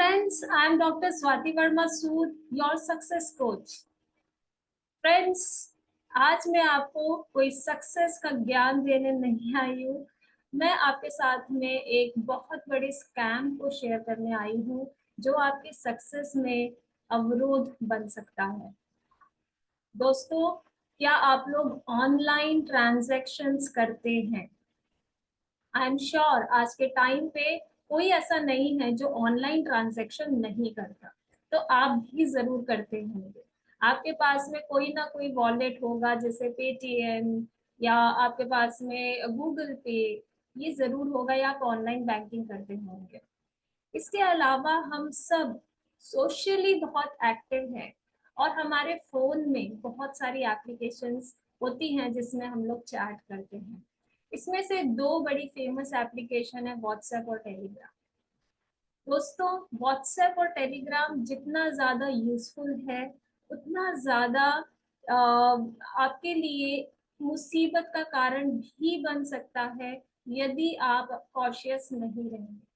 Friends, I am Dr. Swati Verma Sood, your success coach. Friends, आज मैं आपको कोई सक्सेस का ज्ञान देने नहीं आई हूँ। मैं आपके साथ में एक बहुत बड़े स्कैम को शेयर करने आई हूँ जो आपके सक्सेस में अवरोध बन सकता है। दोस्तों, क्या आप लोग ऑनलाइन ट्रांजैक्शंस करते हैं? आई एम श्योर आज के टाइम पे कोई ऐसा नहीं है जो ऑनलाइन ट्रांजैक्शन नहीं करता, तो आप भी जरूर करते होंगे। आपके पास में कोई ना कोई वॉलेट होगा, जैसे पेटीएम या आपके पास में गूगल पे, ये जरूर होगा, या आप ऑनलाइन बैंकिंग करते होंगे। इसके अलावा हम सब सोशली बहुत एक्टिव हैं और हमारे फोन में बहुत सारी एप्लीकेशंस होती हैं जिसमें हम लोग चैट करते हैं। इसमें से दो बड़ी फेमस एप्लीकेशन है, व्हाट्सएप और टेलीग्राम। दोस्तों, व्हाट्सएप और टेलीग्राम जितना ज़्यादा यूजफुल है उतना ज़्यादा आपके लिए मुसीबत का कारण भी बन सकता है यदि आप कॉशियस नहीं रहेंगे।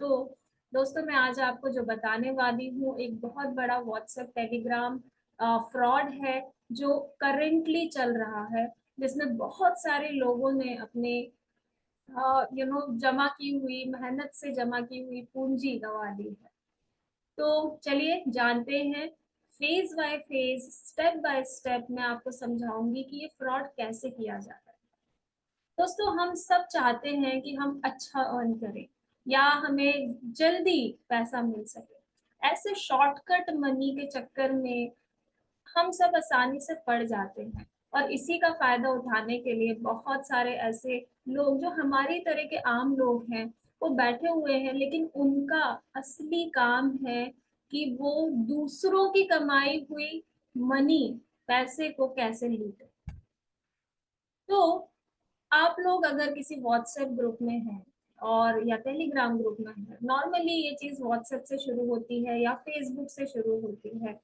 तो दोस्तों, मैं आज आपको जो बताने वाली हूँ एक बहुत बड़ा व्हाट्सएप टेलीग्राम फ्रॉड है जो करेंटली चल रहा है, जिसमें बहुत सारे लोगों ने अपने जमा की हुई मेहनत से जमा की हुई पूंजी गंवा दी है। तो चलिए जानते हैं, phase by phase, step by step मैं आपको समझाऊंगी कि ये फ्रॉड कैसे किया जाता है। दोस्तों, हम सब चाहते हैं कि हम अच्छा अर्न करें या हमें जल्दी पैसा मिल सके। ऐसे शॉर्टकट मनी के चक्कर में हम सब आसानी से पड़ जाते हैं और इसी का फायदा उठाने के लिए बहुत सारे ऐसे लोग जो हमारी तरह के आम लोग हैं वो बैठे हुए हैं, लेकिन उनका असली काम है कि वो दूसरों की कमाई हुई मनी, पैसे को कैसे लूटे। तो आप लोग अगर किसी व्हाट्सएप ग्रुप में हैं और या टेलीग्राम ग्रुप में है, नॉर्मली ये चीज व्हाट्सएप से शुरू होती है या फेसबुक से शुरू होती है।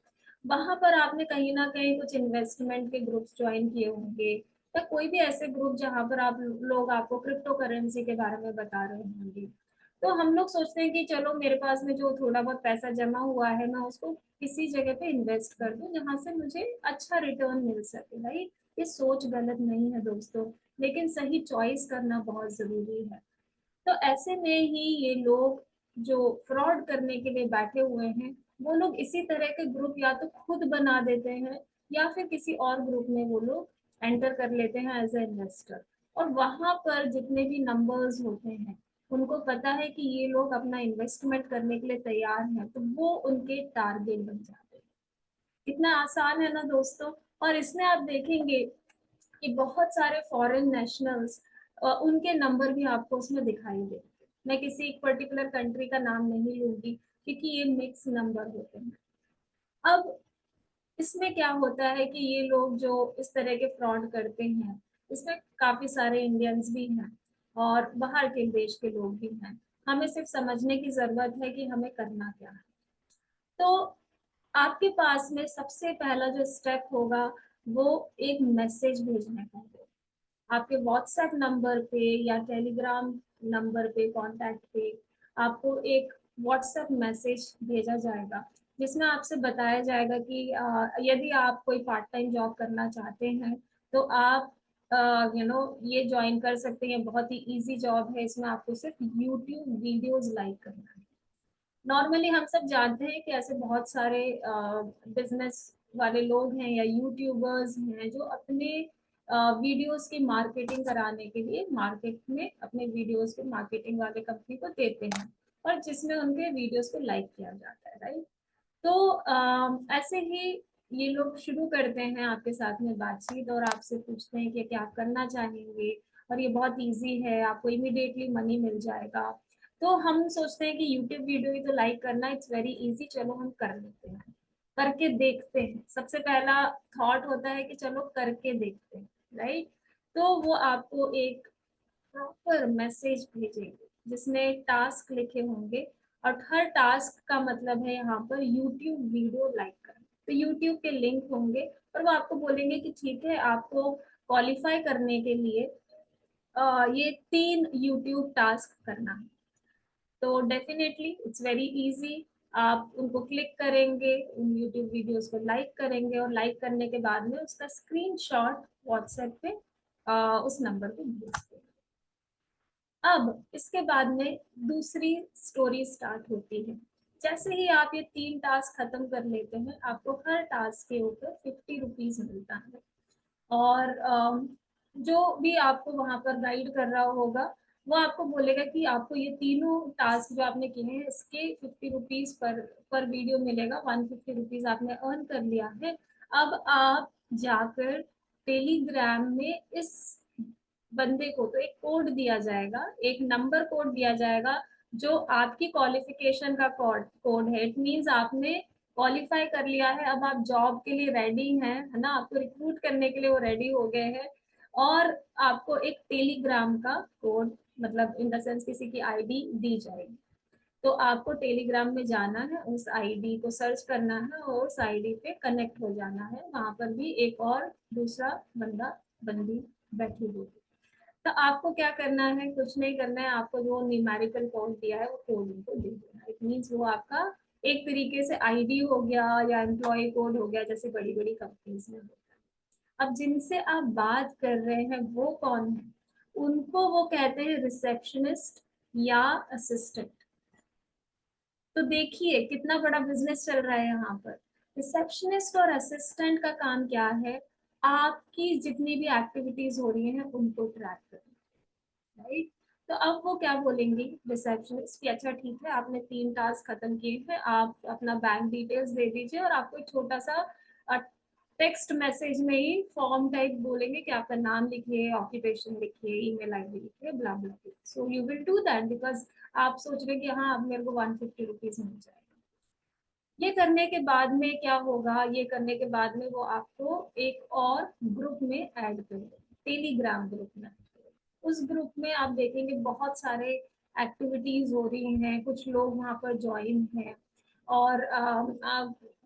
वहां पर आपने कहीं ना कहीं कुछ इन्वेस्टमेंट के ग्रुप्स ज्वाइन किए होंगे या कोई भी ऐसे ग्रुप जहां पर आप लोग आपको क्रिप्टो करेंसी के बारे में बता रहे होंगे। तो हम लोग सोचते हैं कि चलो मेरे पास में जो थोड़ा बहुत पैसा जमा हुआ है मैं उसको किसी जगह पे इन्वेस्ट कर दूं जहां से मुझे अच्छा रिटर्न मिल सके। भाई, ये सोच गलत नहीं है दोस्तों, लेकिन सही चॉइस करना बहुत जरूरी है। तो ऐसे में ही ये लोग जो फ्रॉड करने के लिए बैठे हुए हैं वो लोग इसी तरह के ग्रुप या तो खुद बना देते हैं या फिर किसी और ग्रुप में वो लोग एंटर कर लेते हैं एज ए इन्वेस्टर। और वहां पर जितने भी नंबर्स होते हैं उनको पता है कि ये लोग अपना इन्वेस्टमेंट करने के लिए तैयार हैं, तो वो उनके टारगेट बन जाते हैं। कितना आसान है ना दोस्तों। और इसमें आप देखेंगे कि बहुत सारे फॉरेन नेशनल्स, उनके नंबर भी आपको उसमें दिखाई देंगे। मैं किसी एक पर्टिकुलर कंट्री का नाम नहीं लूंगी क्योंकि ये मिक्स नंबर होते हैं। अब इसमें क्या होता है कि ये लोग जो इस तरह के फ्रॉड करते हैं इसमें काफी सारे इंडियंस भी हैं और बाहर के देश के लोग भी हैं। हमें सिर्फ समझने की जरूरत है कि हमें करना क्या है। तो आपके पास में सबसे पहला जो स्टेप होगा वो एक मैसेज भेजने का होगा। आपके व्हाट्सएप नंबर पे या टेलीग्राम नंबर पे, कांटेक्ट पे आपको एक व्हाट्सएप मैसेज भेजा जाएगा जिसमें आपसे बताया जाएगा कि यदि आप कोई पार्ट टाइम जॉब करना चाहते हैं तो आप ये ज्वाइन कर सकते हैं। बहुत ही इजी जॉब है, इसमें आपको सिर्फ यूट्यूब वीडियोस लाइक करना है। नॉर्मली हम सब जानते हैं कि ऐसे बहुत सारे बिजनेस वाले लोग हैं या यूट्यूबर्स हैं जो अपने वीडियोस की मार्केटिंग कराने के लिए मार्केट में अपने वीडियोस को मार्केटिंग वाले कंपनी को देते हैं और जिसमें उनके वीडियोस को लाइक किया जाता है, राइट। तो ऐसे ही ये लोग शुरू करते हैं आपके साथ में बातचीत और आपसे पूछते हैं कि क्या आप करना चाहेंगे और ये बहुत इजी है, आपको इमीडिएटली मनी मिल जाएगा। तो हम सोचते हैं कि यूट्यूब वीडियो ही तो लाइक करना, इट्स वेरी इजी, चलो हम कर लेते हैं, करके देखते हैं। सबसे पहला थॉट होता है कि चलो करके देखते हैं, राइट। तो वो आपको एक प्रॉपर मैसेज भेजेंगे जिसमें टास्क लिखे होंगे और हर टास्क का मतलब है यहाँ पर यूट्यूब वीडियो लाइक करना। तो यूट्यूब के लिंक होंगे और वो आपको बोलेंगे कि ठीक है, आपको क्वालिफाई करने के लिए ये 3 यूट्यूब टास्क करना है। तो डेफिनेटली इट्स वेरी इजी। आप उनको क्लिक करेंगे, उन यूट्यूब वीडियोस को लाइक करेंगे और लाइक करने के बाद में उसका स्क्रीनशॉट व्हाट्सएप पे उस नंबर पे भेज देंगे। अब इसके बाद में दूसरी स्टोरी स्टार्ट होती है। जैसे ही आप ये 3 टास्क खत्म कर लेते हैं, आपको हर टास्क के ऊपर 50 रुपीज मिलता है। और जो भी आपको वहां पर गाइड कर रहा होगा वो आपको बोलेगा कि आपको ये तीनों टास्क जो आपने किए हैं इसके 50 रुपीज पर वीडियो मिलेगा, 150 रुपीज आपने अर्न कर लिया है। अब आप जाकर टेलीग्राम में इस बंदे को तो एक कोड दिया जाएगा, एक नंबर कोड दिया जाएगा जो आपकी क्वालिफिकेशन का कोड है। इट मीन्स आपने क्वालिफाई कर लिया है, अब आप जॉब के लिए रेडी हैं, है ना, आपको रिक्रूट करने के लिए वो रेडी हो गए हैं। और आपको एक टेलीग्राम का कोड, मतलब इन द सेंस किसी की आईडी दी जाएगी। तो आपको टेलीग्राम में जाना है, उस आईडी को सर्च करना है और उस आईडी पे कनेक्ट हो जाना है। वहां पर भी एक और दूसरा बंदा बंदी बैठी होगी। तो आपको क्या करना है, कुछ नहीं करना है, आपको जो न्यूमेरिकल कोड दिया है वो कोड उनको दे देना। इट मीन्स वो आपका एक तरीके से आईडी हो गया या एम्प्लॉय कोड हो गया, जैसे बड़ी बड़ी कंपनीज में होता है। अब जिनसे आप बात कर रहे हैं वो कौन है, उनको वो कहते हैं रिसेप्शनिस्ट या असिस्टेंट। तो देखिए कितना बड़ा बिजनेस चल रहा है यहाँ पर। रिसेप्शनिस्ट और असिस्टेंट का काम क्या है, आपकी जितनी भी एक्टिविटीज हो रही हैं उनको ट्रैक करना, राइट। तो अब वो क्या बोलेंगी रिसेप्शनिस्ट कि अच्छा ठीक है, आपने 3 टास्क खत्म किए हैं, आप अपना बैंक डिटेल्स दे दीजिए और आपको एक छोटा सा टेक्स्ट मैसेज में ही फॉर्म टाइप बोलेंगे कि आपका नाम लिखिए, ऑक्यूपेशन लिखिए, ईमेल आईडी लिखिए, blah blah. So you will do that because आप सोच रहे कि हाँ अब मेरे को 150 रुपीज मिल जाएगा। ये करने के बाद में क्या होगा, ये करने के बाद में वो आपको एक और ग्रुप में ऐड करेंगे, टेलीग्राम ग्रुप में। उस ग्रुप में आप देखेंगे बहुत सारे एक्टिविटीज हो रही हैं, कुछ लोग वहां पर ज्वाइन हैं और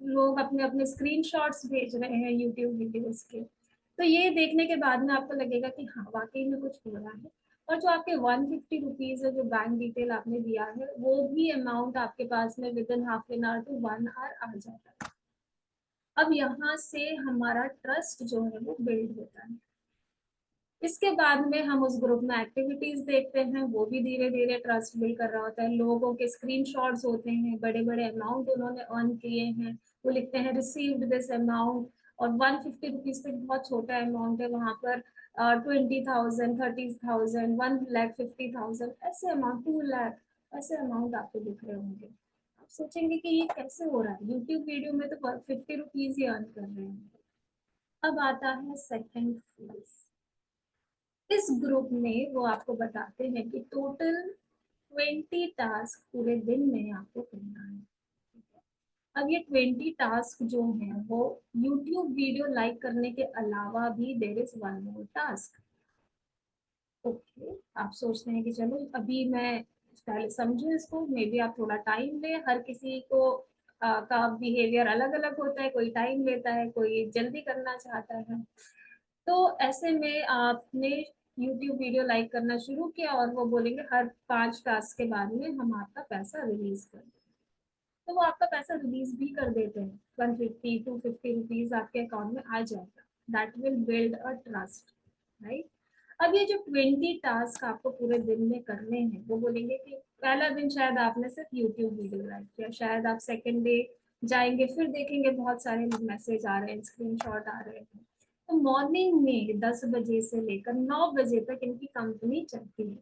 लोग अपने अपने स्क्रीनशॉट्स भेज रहे हैं यूट्यूब वीडियोस के। तो ये देखने के बाद में आपको लगेगा कि हाँ वाकई में कुछ हो रहा है। और जो आपके 150 रुपीज है, जो बैंक डिटेल आपने दिया है, वो भी अमाउंट आपके पास में within half an hour to 1 hour आ जाता है। अब यहाँ से हमारा ट्रस्ट जो है वो बिल्ड होता है। इसके बाद में हम उस ग्रुप में एक्टिविटीज देखते हैं, वो भी धीरे धीरे ट्रस्ट बिल्ड कर रहा होता है। लोगों के स्क्रीनशॉट्स होते हैं, बड़े बड़े अमाउंट उन्होंने अर्न किए हैं, वो लिखते हैं रिसीव्ड दिस अमाउंट। और 150 रुपीज तो बहुत छोटा अमाउंट है, वहां पर 20,000, 30,000, 1,50,000 ऐसे अमाउंट, 2 लाख ऐसे अमाउंट आपको दिख रहे होंगे। आप सोचेंगे कि ये कैसे हो रहा है, यूट्यूब वीडियो में तो 50 रुपीज ही अर्न कर रहे हैं। अब आता है सेकंड फेज। इस ग्रुप में वो आपको बताते हैं कि टोटल 20 टास्क पूरे दिन में आपको करना है। अब ये 20 टास्क जो है वो यूट्यूब वीडियो लाइक करने के अलावा भी there is one more task. Okay, आप सोचते हैं कि चलो अभी मैं पहले समझू इसको, मे बी आप थोड़ा टाइम लें। हर किसी को का बिहेवियर अलग अलग होता है, कोई टाइम लेता है, कोई जल्दी करना चाहता है। तो ऐसे में आपने यूट्यूब वीडियो लाइक करना शुरू किया और वो बोलेंगे हर 5 टास्क के बाद में हम आपका पैसा रिलीज कर दें। तो वो आपका पैसा रिलीज भी कर देते हैं, 150 250 रुपीज आपके अकाउंट में आ जाएगा। That will build a trust, right. अब ये जो 20 टास्क आपको पूरे दिन में करने हैं, वो बोलेंगे कि पहला दिन शायद आपने सिर्फ यूट्यूब वीडियो लाइक किया, शायद आप सेकेंड डे जाएंगे फिर देखेंगे बहुत सारे मैसेज आ रहे हैं, स्क्रीनशॉट आ रहे हैं। तो मॉर्निंग में 10 बजे से लेकर 9 बजे तक इनकी कंपनी चलती है।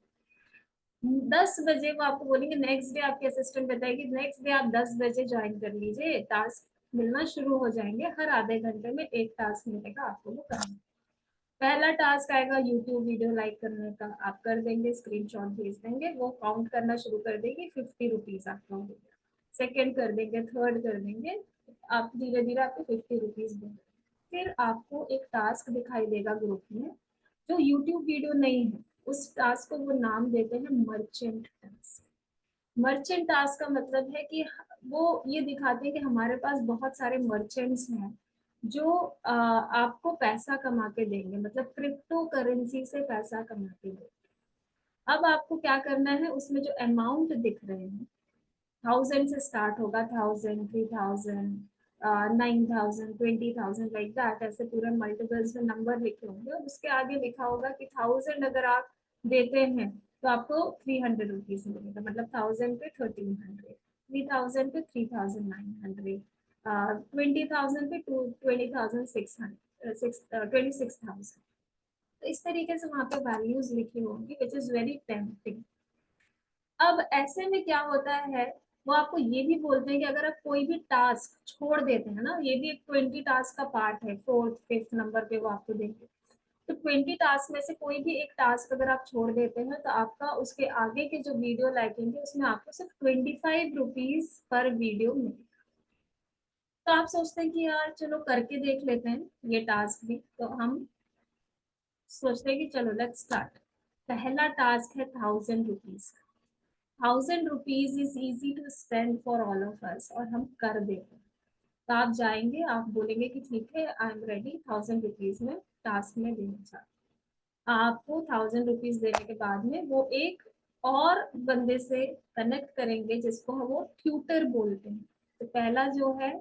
10 बजे वो आपको बोलेंगे, नेक्स्ट डे आपके असिस्टेंट बताएगी नेक्स्ट डे आप 10 बजे ज्वाइन कर लीजिए, टास्क मिलना शुरू हो जाएंगे, हर आधे घंटे में एक टास्क मिलेगा आपको वो करना। पहला टास्क आएगा यूट्यूब वीडियो लाइक करने का, आप कर देंगे, स्क्रीनशॉट भेज देंगे, वो काउंट करना शुरू कर देगी, 50 रुपीज आपका हो गया। सेकेंड कर देंगे, थर्ड कर देंगे, आप धीरे धीरे आपको 50 रुपीज देंगे। फिर आपको एक टास्क दिखाई देगा ग्रुप में जो यूट्यूब वीडियो नहीं है, उस टास्क को वो नाम देते हैं मर्चेंट टास्क। मर्चेंट टास्क का मतलब है कि वो ये दिखाते हैं कि हमारे पास बहुत सारे मर्चेंट्स हैं जो आपको पैसा कमा के देंगे, मतलब क्रिप्टो करेंसी से पैसा कमा के देंगे। अब आपको क्या करना है, उसमें जो अमाउंट दिख रहे हैं 1000 से स्टार्ट होगा, 1000, 3000, 9000, 20,000, लाइक दैट, ऐसे पूरे मल्टीपल्स में नंबर लिखे होंगे और उसके आगे लिखा होगा कि 1000 अगर आप देते हैं तो आपको 300 रुपीज मिलेगा, मतलब 1000 पे 1300, 3000 पे 3900, 20,000 पे 20,600, 26,000। तो इस तरीके से वहां पे वैल्यूज लिखी होंगी विच इज वेरी टेम्पटिंग। अब ऐसे में क्या होता है, वो आपको ये भी बोलते हैं कि अगर आप कोई भी टास्क छोड़ देते हैं ना, ये भी एक 20 टास्क का पार्ट है, 4th 5th नंबर पे वो आपको देंगे। तो 20 टास्क में से कोई भी एक टास्क अगर आप छोड़ देते हैं तो आपका उसके आगे के जो वीडियो लगेंगे उसमें आपको सिर्फ 25 रुपीज पर वीडियो मिलेगा। तो आप सोचते हैं कि यार चलो करके देख लेते हैं ये टास्क भी, तो हम सोचते हैं कि चलो लेट्स स्टार्ट। पहला टास्क है 1000 rupees. 1000 rupees is easy to spend for all of us, और हम कर देते हैं। तो आप जाएंगे, आप बोलेंगे कि ठीक है आई एम रेडी, 1000 रुपीज में टास्क में देना चाहते हैं। आपको 1000 रुपीज देने के बाद में वो एक और बंदे से कनेक्ट करेंगे जिसको वो ट्यूटर बोलते हैं। तो पहला जो है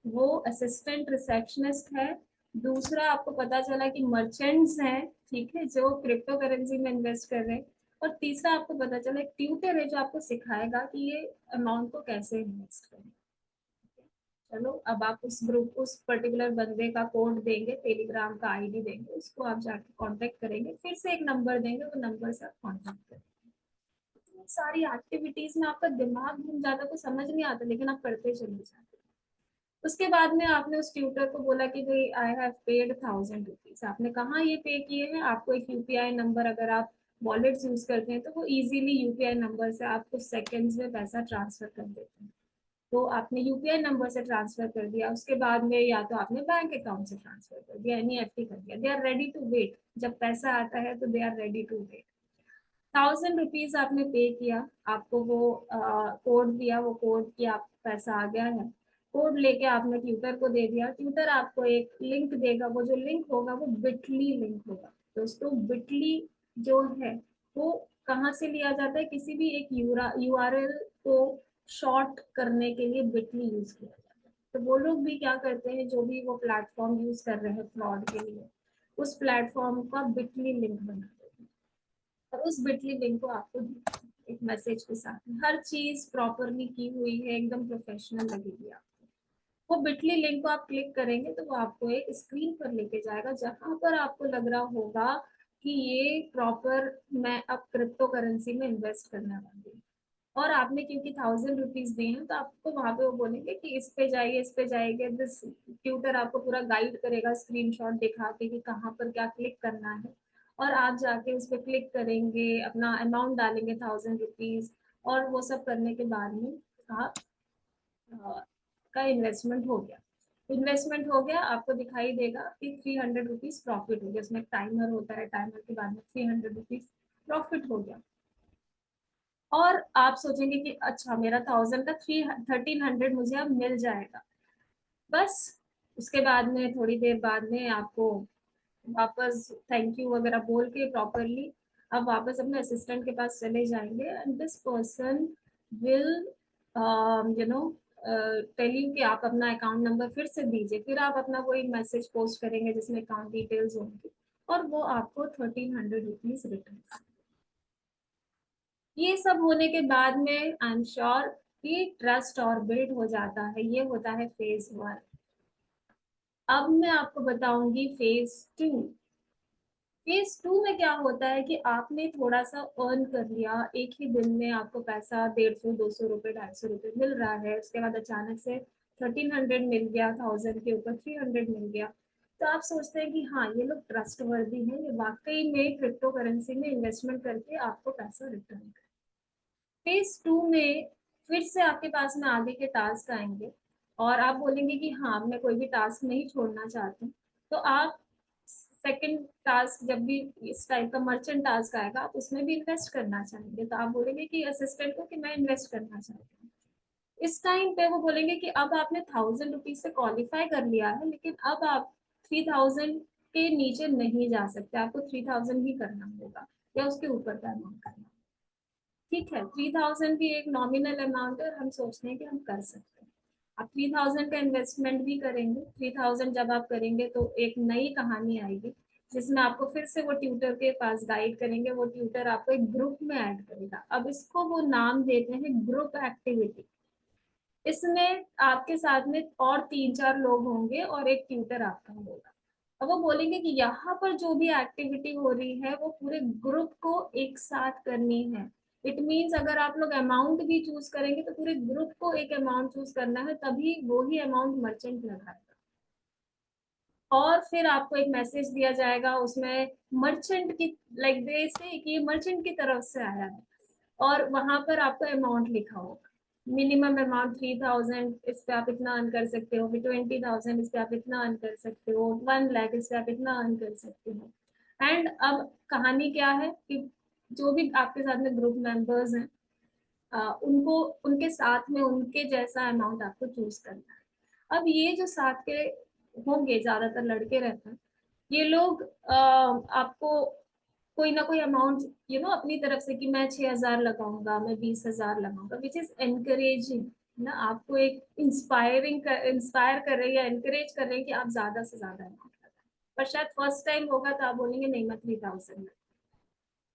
वो असिस्टेंट रिसेप्शनिस्ट है, दूसरा आपको पता चला कि मर्चेंट्स हैं, ठीक है, जो क्रिप्टो करेंसी में इन्वेस्ट कर रहे हैं, और तीसरा आपको पता चला एक ट्यूटर है जो आपको सिखाएगा कि ये अमाउंट को कैसे इन्वेस्ट करें। चलो अब आप उस ग्रुप, उस पर्टिकुलर बंदे का कोड देंगे, टेलीग्राम का आईडी देंगे, उसको आप जाके कांटेक्ट करेंगे, फिर से एक नंबर देंगे, वो नंबर से आप कांटेक्ट करेंगे। सारी एक्टिविटीज में आपका दिमाग घूम जाता, कुछ समझ नहीं आता, लेकिन आप करते चले जाते। उसके बाद में आपने उस ट्यूटर को बोला कि भाई आई हैव पेड 1000 रुपीज। आपने कहाँ ये पे किए हैं, आपको एक यूपीआई नंबर, अगर आप वॉलेट्स यूज करते हैं तो वो इजीली यूपीआई नंबर से आपको सेकंड्स में पैसा ट्रांसफर कर देते हैं। तो आपने यूपीआई नंबर से ट्रांसफर कर दिया, उसके बाद में या तो आपने बैंक अकाउंट से ट्रांसफर कर दिया, एनईएफटी कर दिया, they are ready to wait. जब पैसा आता है तो they are ready to wait. 1000 rupees आपने पे किया, आपको वो कोड दिया, वो कोड की आप पैसा आ गया है, कोड लेके आपने ट्यूटर को दे दिया, ट्यूटर आपको एक लिंक देगा, वो जो लिंक होगा वो बिटली लिंक होगा। दोस्तों बिटली जो है वो कहाँ से लिया जाता है, किसी भी एक यूआरएल को शॉर्ट करने के लिए बिटली यूज किया जाता है। तो वो लोग भी क्या करते हैं, जो भी वो प्लेटफॉर्म यूज कर रहे हैं फ्रॉड के लिए, उस प्लेटफॉर्म का बिटली लिंक बना देते हैं, और उस बिटली लिंक को आपको एक मैसेज के साथ हर चीज प्रॉपरली की हुई है, एकदम प्रोफेशनल लगेगी आपको। वो बिटली लिंक को आप क्लिक करेंगे तो वो आपको एक स्क्रीन पर लेके जाएगा जहां पर आपको लग रहा होगा कि ये प्रॉपर मैं अब क्रिप्टो करेंसी में इन्वेस्ट करने वाली हूँ। और आपने क्योंकि 1000 रुपीज दिए हैं तो आपको वहां पे वो बोलेंगे कि इस पे जाइए, इस पे जाइए, दिस ट्यूटर आपको पूरा गाइड करेगा स्क्रीनशॉट दिखा के कि कहाँ पर क्या क्लिक करना है, और आप जाके उस पर क्लिक करेंगे, अपना अमाउंट डालेंगे 1000 रुपीज, और वो सब करने के बाद में आप का इन्वेस्टमेंट हो गया। इन्वेस्टमेंट हो गया, आपको दिखाई देगा कि 300 रुपीज प्रॉफिट हो गया, उसमें टाइमर होता है, टाइमर के बाद में 300 रुपीज प्रॉफिट हो गया। और आप सोचेंगे कि अच्छा मेरा 1000 का 1300 मुझे अब मिल जाएगा, बस। उसके बाद में थोड़ी देर बाद में आपको वापस थैंक यू वगैरह बोल के प्रॉपरली आप वापस अपने असिस्टेंट के पास चले जाएंगे, and this person will you know tell you कि आप अपना अकाउंट नंबर फिर से दीजिए, फिर आप अपना कोई मैसेज पोस्ट करेंगे जिसमें अकाउंट डिटेल्स होंगी, और वो आपको 1300 रुपीज रिटर्न। ये सब होने के बाद में आई एम श्योर कि ट्रस्ट और बिल्ड हो जाता है। ये होता है फेज 1। अब मैं आपको बताऊंगी फेज 2। फेज 2 में क्या होता है कि आपने थोड़ा सा अर्न कर लिया, एक ही दिन में आपको पैसा 150, 200 रुपये, 250 रुपये मिल रहा है, उसके बाद अचानक से 1300 मिल गया, 1000 के ऊपर 300 मिल गया। तो आप सोचते हैं कि हाँ ये लोग ट्रस्ट वर्दी है, ये वाकई में क्रिप्टो करेंसी में इन्वेस्टमेंट करके आपको पैसा रिटर्न कर। फेज 2 में फिर से आपके पास में आगे के टास्क आएंगे, और आप बोलेंगे कि हाँ मैं कोई भी टास्क नहीं छोड़ना चाहती हूँ। तो आप सेकंड टास्क जब भी इस टाइप का मर्चेंट टास्क आएगा, आप उसमें भी इन्वेस्ट करना चाहेंगे, तो आप बोलेंगे कि असिस्टेंट को कि मैं इन्वेस्ट करना चाहती हूँ। इस टाइम पे वो बोलेंगे कि अब आपने 1000 रुपीज से क्वालिफाई कर लिया है, लेकिन अब आप 3000 के नीचे नहीं जा सकते, आपको 3000 ही करना होगा या उसके ऊपर का अमाउंट करना। ठीक है, 3000 भी एक नॉमिनल अमाउंट है और हम सोचते हैं कि हम कर सकते हैं। आप 3000 का इन्वेस्टमेंट भी करेंगे, 3000 जब आप करेंगे तो एक नई कहानी आएगी जिसमें आपको फिर से वो ट्यूटर के पास गाइड करेंगे, वो ट्यूटर आपको एक ग्रुप में ऐड करेगा। अब इसको वो नाम देते हैं ग्रुप एक्टिविटी। इसमें आपके साथ में और 3-4 लोग होंगे और एक ट्यूटर आपका होगा। अब वो बोलेंगे कि यहाँ पर जो भी एक्टिविटी हो रही है वो पूरे ग्रुप को एक साथ करनी है। इट मीन्स अगर आप लोग अमाउंट भी चूज करेंगे तो पूरे ग्रुप को एक अमाउंट चूज करना है, तभी वो ही अमाउंट मर्चेंट लगाएगा। और फिर आपको एक मैसेज दिया जाएगा उसमें मर्चेंट की, लाइक दे से कि मर्चेंट की तरफ से आया है, और वहां पर आपको अमाउंट लिखा होगा। मिनिमम अमाउंट 3000, इस पे आप इतना अर्न कर सकते हो, फिर 20,000 इस पे आप इतना अर्न कर सकते हो, 1 लाख इस पे आप इतना अर्न कर सकते हो। एंड अब कहानी क्या है कि जो भी आपके साथ में ग्रुप मेंबर्स हैं, उनको उनके साथ में उनके जैसा अमाउंट आपको चूज करना है। अब ये जो साथ के होंगे, ज्यादातर लड़के रहते हैं, ये लोग आपको कोई ना कोई अमाउंट अपनी तरफ से कि मैं 6,000 लगाऊंगा, मैं 20,000 लगाऊंगा, विच इज एनकरेजिंग ना, आपको एक इंस्पायर कर रही है, एनकरेज कर रहे हैं कि आप ज्यादा से ज्यादा अमाउंट लगाएं। पर शायद फर्स्ट टाइम होगा तो आप बोलेंगे नहीं, मैं 3000।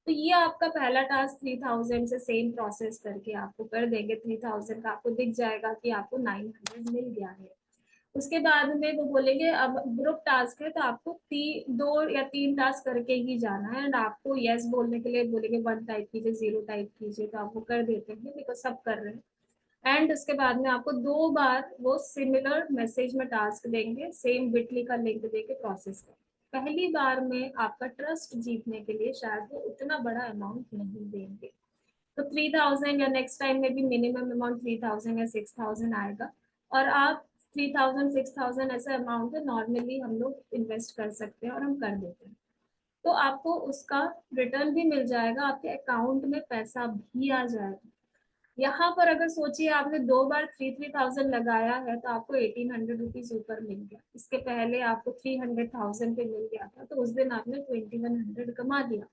तो ये आपका पहला टास्क 3000 से सेम प्रोसेस करके आपको कर देंगे। 3000 का आपको दिख जाएगा कि आपको 900 मिल गया है। उसके बाद में वो बोलेंगे अब ग्रुप टास्क है तो आपको 2 या 3 टास्क करके ही जाना है, एंड आपको यस बोलने के लिए बोलेंगे 1 टाइप कीजिए, 0 टाइप कीजिए, तो आप वो कर देते हैं बिकॉज सब कर रहे हैं। एंड उसके बाद में आपको 2 बार वो सिमिलर मैसेज में टास्क देंगे, सेम बिटली का लिंक देके प्रोसेस करें। पहली बार में आपका ट्रस्ट जीतने के लिए शायद वो उतना बड़ा अमाउंट नहीं देंगे, तो 3000 या नेक्स्ट टाइम में भी मिनिमम अमाउंट 3000 या 6000 आएगा। और आप 3000 6000 ऐसा अमाउंट है नॉर्मली हम लोग इन्वेस्ट कर सकते हैं और हम कर देते हैं। तो आपको उसका रिटर्न भी मिल जाएगा, आपके अकाउंट में पैसा भी आ जाएगा। यहाँ पर अगर सोचिए आपने 2 बार 3,000 लगाया है तो आपको 1,800 रुपीज ऊपर मिल गया। इसके पहले आपको 300,000 पे मिल गया था, तो उस दिन आपने 2,100 कमा लिया।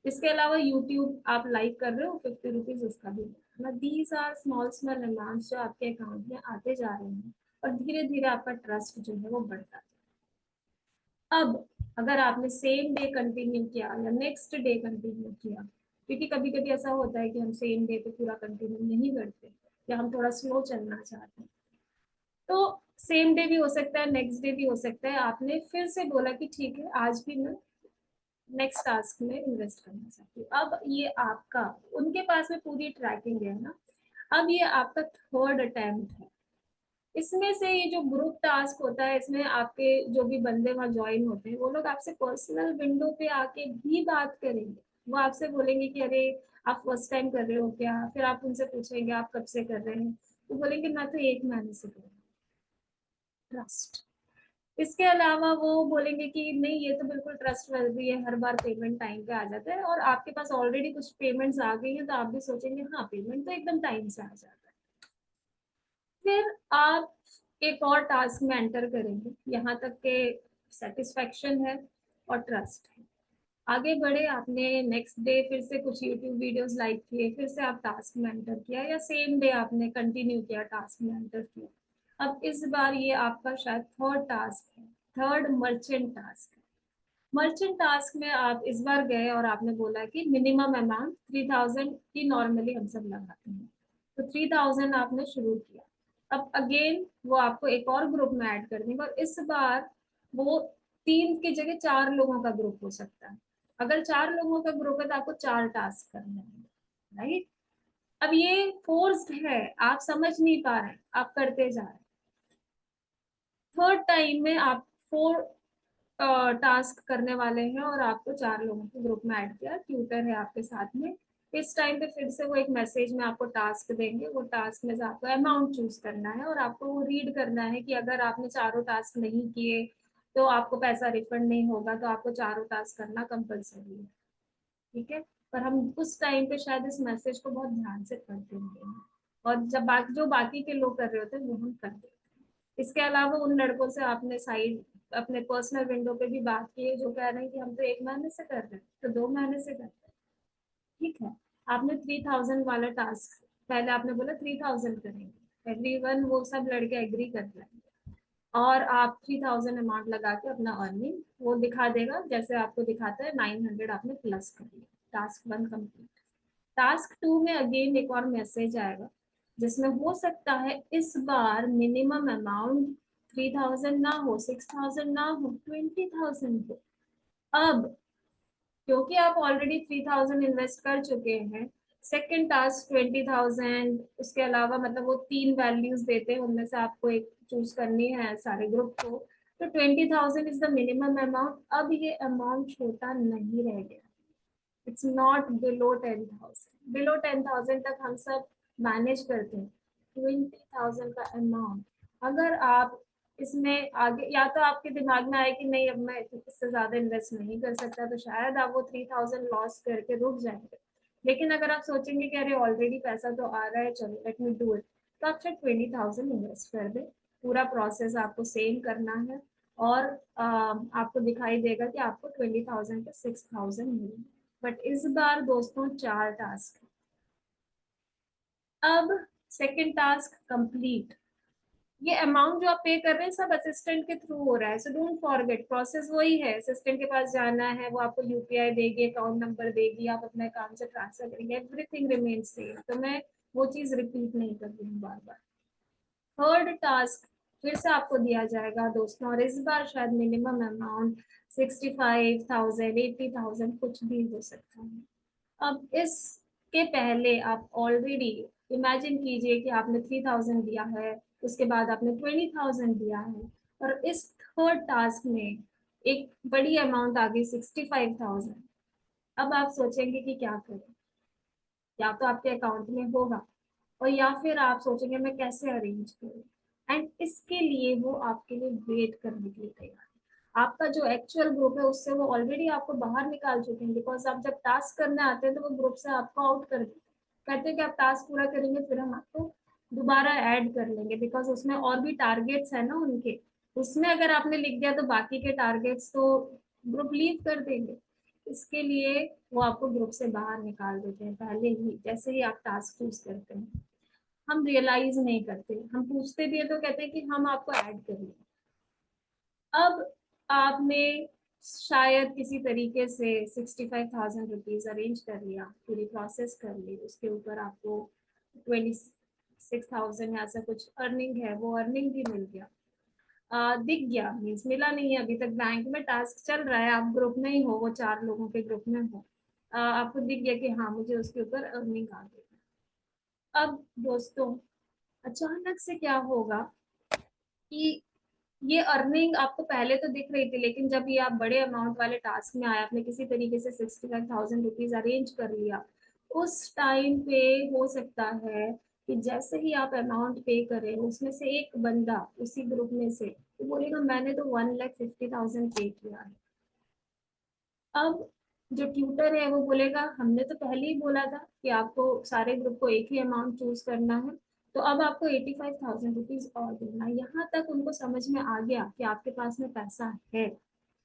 इसके अलावा यूट्यूब आप लाइक कर रहे हो, 50 रुपीज उसका भी मिला। These are small small amount जो आपके अकाउंट में आते जा रहे हैं और धीरे धीरे आपका ट्रस्ट जो है वो बढ़ता है। अब अगर आपने सेम डे कंटिन्यू किया या नेक्स्ट डे कंटिन्यू किया, क्योंकि कभी कभी ऐसा होता है कि हम सेम डे पे पूरा कंटिन्यू नहीं करते या हम थोड़ा स्लो चलना चाहते हैं, तो सेम डे भी हो सकता है, नेक्स्ट डे भी हो सकता है। आपने फिर से बोला कि ठीक है आज भी मैं नेक्स्ट टास्क में इन्वेस्ट करना चाहती हूँ। अब ये आपका, उनके पास में पूरी ट्रैकिंग है ना, अब ये आपका थर्ड अटेम्प्ट है। इसमें से ये जो ग्रुप टास्क होता है, इसमें आपके जो भी बंदे वहां ज्वाइन होते हैं वो लोग आपसे पर्सनल विंडो पे आके भी बात करेंगे। वो आपसे बोलेंगे कि अरे आप फर्स्ट टाइम कर रहे हो क्या, फिर आप उनसे पूछेंगे आप कब से कर रहे हैं, तो बोलेंगे मैं तो 1 महीने से कर रहा हूँ। ट्रस्ट। इसके अलावा वो बोलेंगे कि नहीं ये तो बिल्कुल ट्रस्ट वर्दी है, हर बार पेमेंट टाइम पे आ जाता है, और आपके पास ऑलरेडी कुछ पेमेंट्स आ गई हैं तो आप भी सोचेंगे हाँ पेमेंट तो एकदम टाइम से आ जाता है। फिर आप एक और टास्क में एंटर करेंगे, यहाँ तक के सेटिस्फेक्शन है और ट्रस्ट है। आगे बढ़े, आपने नेक्स्ट डे फिर से कुछ यूट्यूब वीडियोस लाइक किए, फिर से आप टास्क में एंटर किया, या सेम डे आपने कंटिन्यू किया टास्क में एंटर किया। अब इस बार ये आपका शायद थर्ड टास्क है, थर्ड मर्चेंट टास्क है। मर्चेंट टास्क में आप इस बार गए और आपने बोला कि मिनिमम अमाउंट 3000 की नॉर्मली हम सब लगाते हैं, तो 3000 आपने शुरू किया। अब अगेन वो आपको एक और ग्रुप में ऐड कर देंगे, और इस बार वो 3 की जगह 4 लोगों का ग्रुप हो सकता है। अगर 4 लोगों का ग्रुप है तो आपको 4 टास्क करने हैं, राइट। अब ये फोर्स्ड है, आप समझ नहीं पा रहे, आप करते जा रहे हैं। थर्ड टाइम में आप 4 टास्क करने वाले हैं और आपको 4 लोगों के ग्रुप में ऐड किया, ट्यूटर है आपके साथ में। इस टाइम पे फिर से वो एक मैसेज में आपको टास्क देंगे, वो टास्क में से आपको अमाउंट चूज करना है और आपको वो रीड करना है कि अगर आपने चारों टास्क नहीं किए तो आपको पैसा रिफंड नहीं होगा, तो आपको चारों टास्क करना कंपलसरी है, ठीक है। पर हम उस टाइम पे शायद इस मैसेज को बहुत ध्यान से पढ़ते हैं, और जब जो बाकी के लोग कर रहे होते हैं वो हम करते हैं। इसके अलावा उन लड़कों से आपने साइड अपने पर्सनल विंडो पे भी बात की है जो कह रहे हैं कि हम तो 1 महीने से कर रहे हैं, तो 2 महीने से कर रहे हैं, ठीक है। आपने 3000 वाला टास्क, पहले आपने बोला 3000 करेंगे, एवरीवन वो सब लड़के एग्री कर रहे हैं, और आप 3000 अमाउंट लगा के अपना अर्निंग वो दिखा देगा, जैसे आपको दिखाता है 900 आपने प्लस कर लिया, टास्क 1 कंप्लीट। टास्क 2 में अगेन एक और मैसेज आएगा, जिसमें हो सकता है इस बार मिनिमम अमाउंट 3000 ना हो, 6000 ना हो, 20,000 हो। अब क्योंकि आप ऑलरेडी 3000 इन्वेस्ट कर चुके हैं, सेकेंड टास्क 20,000, उसके अलावा मतलब वो 3 वैल्यूज देते हैं, उनमें से आपको एक चूज करनी है सारे ग्रुप को, तो 20,000 इज द मिनिमम अमाउंट। अब ये अमाउंट छोटा नहीं रह गया, इट्स नॉट बिलो 10,000, बिलो 10,000 तक हम सब मैनेज करते हैं। 20,000 का अमाउंट अगर आप इसमें आगे, या तो आपके दिमाग में आए कि नहीं अब मैं इससे ज्यादा इन्वेस्ट नहीं कर सकता, तो शायद आप वो 3,000 लॉस करके रुक जाएंगे। लेकिन अगर आप सोचेंगे कि अरे ऑलरेडी पैसा तो आ रहा है, चलो लेट मी डू इट, तो आप शायद 20,000 इन्वेस्ट कर दें। पूरा प्रोसेस आपको सेम करना है, और आपको दिखाई देगा कि आपको 20,000 का 6,000 मिले। बट इस बार दोस्तों 4 टास्क। अब सेकंड टास्क कंप्लीट, ये अमाउंट जो आप पे कर रहे हैं सब असिस्टेंट के थ्रू हो रहा है, सो डोंट फॉरगेट, प्रोसेस वही है, असिस्टेंट के पास जाना है, वो आपको यूपीआई देगी, अकाउंट नंबर देगी, आप अपने अकाउंट से ट्रांसफर करेंगे, एवरीथिंग रिमेन्स सेम, तो मैं वो चीज रिपीट नहीं कर रही हूँ बार बार। थर्ड टास्क फिर से आपको दिया जाएगा दोस्तों, और इस बार शायद मिनिमम अमाउंट 65,000, 80,000 कुछ भी हो सकता है। अब इसके पहले आप ऑलरेडी इमेजिन कीजिए कि आपने 3,000 दिया है, उसके बाद आपने 20,000 दिया है, और इस थर्ड टास्क में एक बड़ी अमाउंट आ गई 65,000। अब आप सोचेंगे कि क्या करें, या तो आपके अकाउंट में होगा, और या फिर आप सोचेंगे मैं कैसे अरेंज करूँ, एंड इसके लिए वो आपके लिए वेट करने के लिए तैयार है। आपका जो एक्चुअल ग्रुप है उससे वो ऑलरेडी आपको बाहर निकाल चुके हैं, बिकॉज आप जब टास्क करने आते हैं तो वो ग्रुप से आपको आउट कर देते हैं, कहते हैं कि आप टास्क पूरा करेंगे फिर हम आपको दोबारा ऐड कर लेंगे, बिकॉज उसमें और भी टारगेट्स है ना उनके, उसमें अगर आपने लिख दिया तो बाकी के टारगेट्स तो ग्रुप लीव कर देंगे। इसके लिए वो आपको ग्रुप से बाहर निकाल देते हैं पहले ही, जैसे ही आप टास्क चूज करते हैं। हम रियलाइज नहीं करते, हम पूछते भी है तो कहते हैं कि हम आपको ऐड करिए। अब आपने शायद किसी तरीके से 65,000 रुपीज अरेंज कर लिया, पूरी प्रोसेस कर ली, उसके ऊपर आपको 26,000 ऐसा कुछ अर्निंग है, वो अर्निंग भी मिल गया, दिख गया, मीन्स मिला नहीं है अभी तक, बैंक में टास्क चल रहा है, आप ग्रुप में ही हो, वो 4 लोगों के ग्रुप में हो, आपको दिख गया कि हाँ मुझे उसके ऊपर अर्निंग आ गई। अब दोस्तों अचानक से क्या होगा कि ये अर्निंग आपको पहले तो दिख रही थी, लेकिन जब ये आप बड़े अमाउंट वाले टास्क में आए, आपने किसी तरीके से 65,000 रुपीज अरेंज कर लिया, उस टाइम पे हो सकता है कि जैसे ही आप अमाउंट पे करें, उसमें से एक बंदा उसी ग्रुप में से तो बोलेगा मैंने तो 1,50,000 पे किया है। अब जो ट्यूटर है वो बोलेगा हमने तो पहले ही बोला था कि आपको सारे ग्रुप को एक ही अमाउंट चूज करना है, तो अब आपको 85,000 रुपीज और देना है। यहाँ तक उनको समझ में आ गया कि आपके पास में पैसा है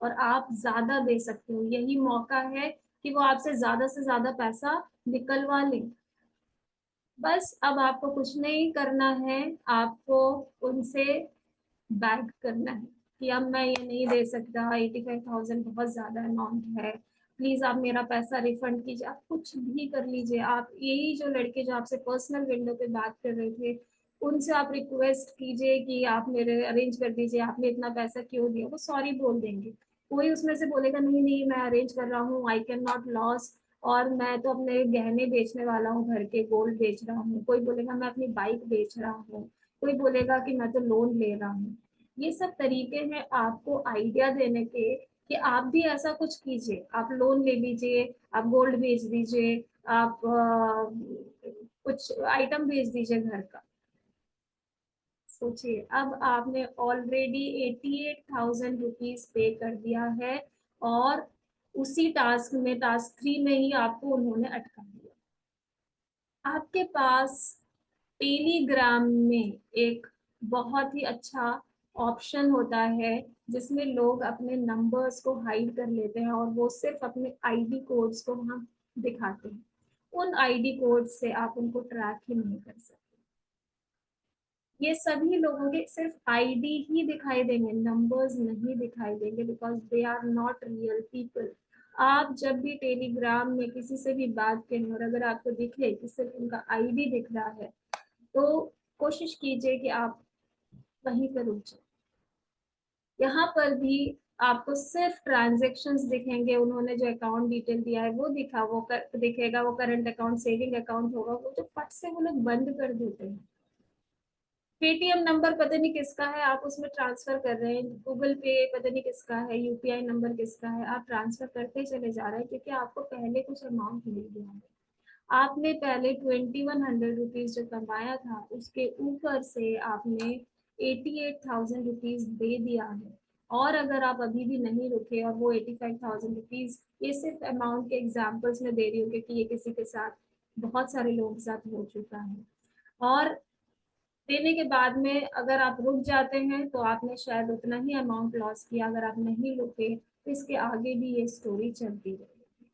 और आप ज्यादा दे सकते हो, यही मौका है कि वो आपसे से ज्यादा पैसा निकलवा लें। बस अब आपको कुछ नहीं करना है, आपको उनसे बैक करना है कि अब मैं ये नहीं दे सकता, 85,000 बहुत ज्यादा अमाउंट है, प्लीज आप मेरा पैसा रिफंड कीजिए, आप कुछ भी कर लीजिए। आप यही जो लड़के जो आपसे पर्सनल विंडो पे बात कर रहे थे, उनसे आप रिक्वेस्ट कीजिए कि आप मेरे अरेंज कर दीजिए, आपने इतना पैसा क्यों दिया, वो सॉरी बोल देंगे। कोई उसमें से बोलेगा नहीं नहीं मैं अरेंज कर रहा हूँ, आई कैन नॉट लॉस, और मैं तो अपने गहने बेचने वाला हूँ, घर के गोल्ड बेच रहा हूँ, कोई बोलेगा मैं अपनी बाइक बेच रहा हूँ, कोई बोलेगा कि मैं तो लोन ले रहा हूँ। ये सब तरीके हैं आपको आइडिया देने के कि आप भी ऐसा कुछ कीजिए, आप लोन ले लीजिए, आप गोल्ड बेच दीजिए, आप कुछ आइटम बेच दीजिए घर का। सोचिए अब आपने ऑलरेडी 88,000 रुपीज पे कर दिया है, और उसी टास्क में, टास्क 3 में ही आपको उन्होंने अटका दिया। आपके पास टेलीग्राम में एक बहुत ही अच्छा ऑप्शन होता है, जिसमें लोग अपने नंबर्स को हाइड कर लेते हैं और वो सिर्फ अपने आईडी कोड्स को वहां दिखाते हैं। उन आईडी कोड से आप उनको ट्रैक ही नहीं कर सकते। ये सभी लोगों के सिर्फ आईडी ही दिखाई देंगे, नंबर्स नहीं दिखाई देंगे, because they are not real people. आप जब भी टेलीग्राम में किसी से भी बात करें और अगर आपको दिखे कि सिर्फ उनका आईडी दिख रहा है, तो कोशिश कीजिए कि आप वहीं पर रुक जाए। यहाँ पर भी आपको सिर्फ ट्रांजेक्शन्स दिखेंगे, उन्होंने जो अकाउंट डिटेल दिया है वो दिखेगा, वो करंट अकाउंट, सेविंग अकाउंट होगा, वो जो फट से वो लोग बंद कर देते हैं। पेटीएम नंबर पता नहीं किसका है, आप उसमें ट्रांसफर कर रहे हैं, गूगल पे पता नहीं किसका है, यूपीआई नंबर किसका है, आप ट्रांसफर करते चले जा रहे हैं क्योंकि आपको पहले कुछ अमाउंट मिल गया है। आपने पहले 2100 रुपीज जो कमाया था उसके ऊपर से आपने 88,000 रुपीज दे दिया है। और अगर आप अभी भी नहीं रुके और वो 85,000 रुपीज, ये सिर्फ अमाउंट के एग्जाम्पल्स में दे रही हूँ क्योंकि ये किसी के साथ, बहुत सारे लोगों के साथ हो चुका है। और देने के बाद में अगर आप रुक जाते हैं तो आपने शायद उतना ही अमाउंट लॉस किया, अगर आप नहीं रुके तो इसके आगे भी ये स्टोरी चलती रहेगी।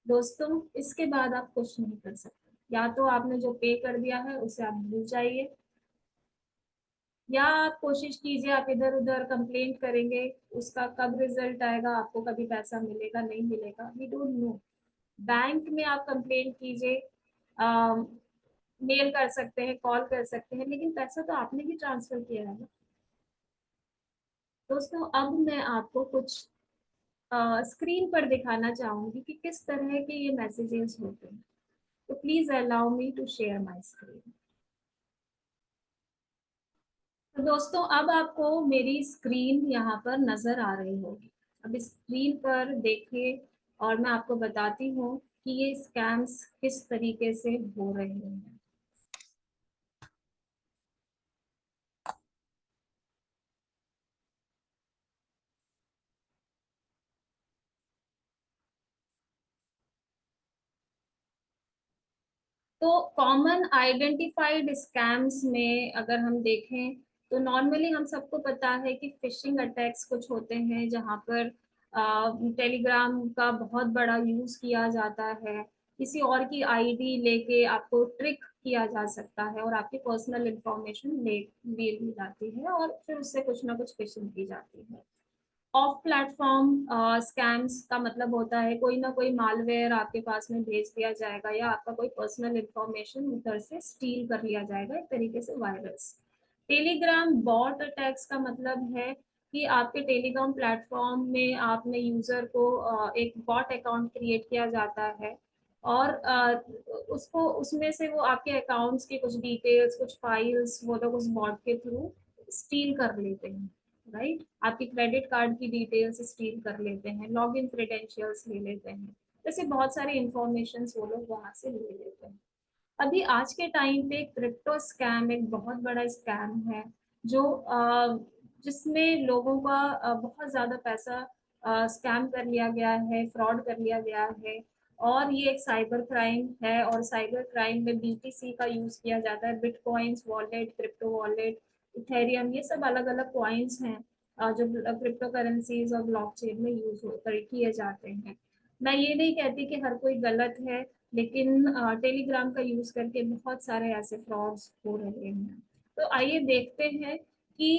दोस्तों, इसके बाद आप कुछ नहीं कर सकते, या तो आपने जो पे कर दिया है उसे आप भूल जाइए, या आप कोशिश कीजिए, आप इधर उधर कंप्लेंट करेंगे, उसका कब रिजल्ट आएगा, आपको कभी पैसा मिलेगा नहीं मिलेगा, वी डोंट नो। बैंक में आप कंप्लेंट कीजिए, मेल कर सकते हैं, कॉल कर सकते हैं, लेकिन पैसा तो आपने भी ट्रांसफर किया है ना। दोस्तों, अब मैं आपको कुछ स्क्रीन पर दिखाना चाहूंगी कि किस तरह के ये मैसेजेस होते हैं। तो please allow me to share my screen. तो दोस्तों, अब आपको मेरी स्क्रीन यहाँ पर नजर आ रही होगी। अब इस स्क्रीन पर देखिए और मैं आपको बताती हूँ कि ये स्कैम्स किस तरीके से हो रहे हैं। तो कॉमन आइडेंटिफाइड स्कैम्स में अगर हम देखें तो नॉर्मली हम सबको पता है कि फिशिंग अटैक्स कुछ होते हैं जहां पर टेलीग्राम का बहुत बड़ा यूज किया जाता है, किसी और की आईडी लेके आपको ट्रिक किया जा सकता है और आपकी पर्सनल इंफॉर्मेशन ले ली जाती है और फिर उससे कुछ ना कुछ फिशिंग की जाती है। ऑफ प्लेटफॉर्म स्कैम्स का मतलब होता है कोई ना कोई मालवेयर आपके पास में भेज दिया जाएगा या आपका कोई पर्सनल इंफॉर्मेशन उधर से स्टील कर लिया जाएगा, एक तरीके से वायरस। टेलीग्राम बॉट अटैक्स का मतलब है कि आपके टेलीग्राम प्लेटफॉर्म में आपने यूजर को एक बॉट अकाउंट क्रिएट किया जाता है और उसको उसमें से वो आपके अकाउंट्स की कुछ डिटेल्स, कुछ फाइल्स वो लोग उस बॉट के थ्रू स्टील कर लेते हैं। राइट, आपकी क्रेडिट कार्ड की डिटेल्स स्टील कर लेते हैं, लॉगिन क्रेडेंशियल्स ले लेते हैं, जैसे बहुत सारी इंफॉर्मेशन वो लोग वहां से ले लेते हैं। अभी आज के टाइम पे क्रिप्टो स्कैम एक बहुत बड़ा स्कैम है जो जिसमें लोगों का बहुत ज्यादा पैसा स्कैम कर लिया गया है, फ्रॉड कर लिया गया है। और ये एक साइबर क्राइम है और साइबर क्राइम में बीटीसी का यूज किया जाता है, bitcoins wallet, crypto wallet, Ethereum, ये सब अलग अलग कॉइन्स हैं जो क्रिप्टो करेंसीज और ब्लॉकचेन में यूज किए जाते हैं। मैं ये नहीं कहती कि हर कोई गलत है, लेकिन टेलीग्राम का यूज करके बहुत सारे ऐसे फ्रॉड्स हो रहे हैं। तो आइए देखते हैं कि